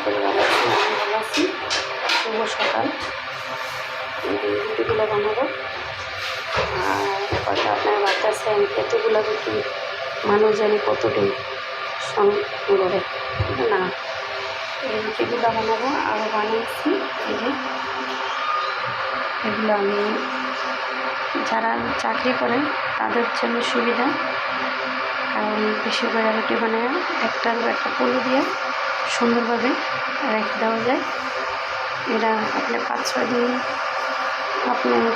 করি ভালো আছি। আমি ভালো আছি। শুভ সকাল। রুটিগুলো বানাবো। আর কথা আপনারা ভাবতেছেন এতগুলো রুটি মানুষ জানি কতটুকু সংগ্রহে না, এই রুটিগুলো বানাবো। আরও বানিয়েছি এই যে এগুলো আমি যারা চাকরি করে তাদের জন্য সুবিধা, কারণ বেশি করে রুটি বানায় একটার একটা পলি দিয়ে সুন্দরভাবে রেখে দেওয়া যায়। এরা আপনি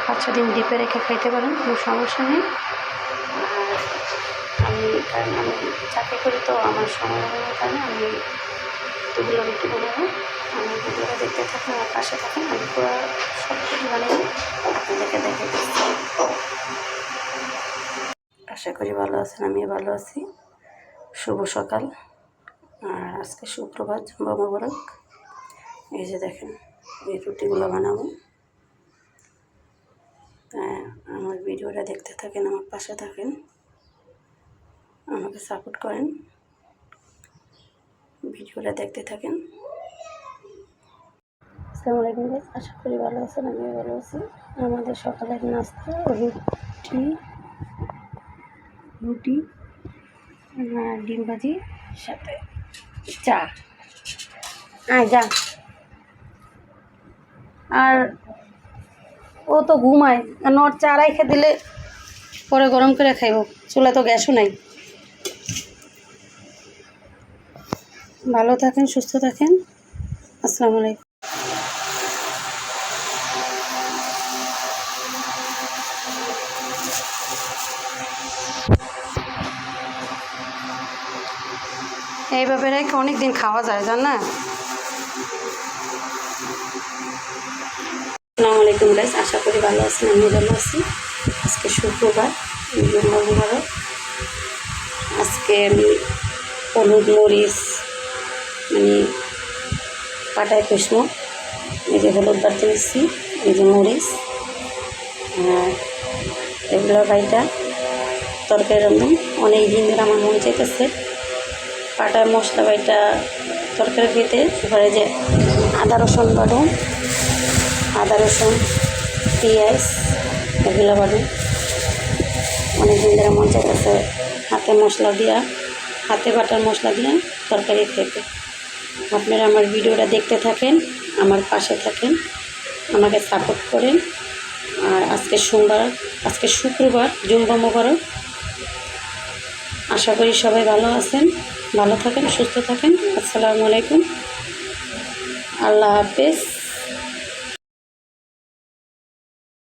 5-6 দিন ডিপে রেখে খাইতে পারেন, কোনো সমস্যা নেই। আর কারণ আমি চাকরি করি তো আমার সময় কারণে আমি দুগুলো রুটি বানাবো। আমি ভিডিওটা দেখতে থাকেন, আমার পাশে থাকেন। আমি পুরো সব কিছু বানিয়ে আপনাদেরকে দেখে দিচ্ছি। আশা করি ভালো আছেন, আমি ভালো আছি। শুভ সকাল। আর আজকে শুক্রবার, জুম্মা মোবারক। এই যে দেখেন এই রুটিগুলো বানাবো। আমার ভিডিওটা দেখতে থাকেন, আমার পাশে থাকেন, আমাকে সাপোর্ট করেন, ভিডিওটা দেখতে থাকেন। আসসালামু আলাইকুম গাইস, আশা করি ভালো আছেন, আমি ভালো আছি। আমাদের সকালের নাস্তা রুটি ডিম ভাজি সাথে চা। যা। আর ও তো ঘুমায়, ওর চা রাইখে দিলে পরে গরম করে খাইব, চুলা তো গ্যাসও নাই। ভালো থাকেন, সুস্থ থাকেন। আসসালামু আলাইকুম। এইভাবে রেখে অনেক দিন খাওয়া যায়, জান না। আসসালামু আলাইকুম গাইস, আশা করি ভালো আছেন, আমি ভালো আছি। আজকে শুক্রবার, জুম্মা মোবারক। আজকে আমি হলুদ মরিচ পাটায় কুসবো। এই যে হলুদ বাড়তে দিচ্ছি, এই যে মরিচ, এগুলো বাইটা তরকারি রান্ধুন। অনেক দিন ধরে আমার মন চাইতেছে পাটায় মশলা বাইটা তরকারি খেতে। এবারে যে আদা রসুন বাটুন, আদা রসুন পেঁয়াজ এগুলো বাটুন। অনেক দিন ধরে মন চাইতেছে হাতে বাটার মশলা দিয়ে তরকারি খেতে। আপনারা আমার ভিডিওটা দেখতে থাকেন, আমার পাশে থাকেন, আমাকে সাপোর্ট করেন। আর আজকে শুক্রবার, জুম্মা মোবারক। আশা করি সবাই ভালো আছেন, ভালো থাকেন, সুস্থ থাকেন। আসসালামু আলাইকুম, আল্লাহ হাফেজ।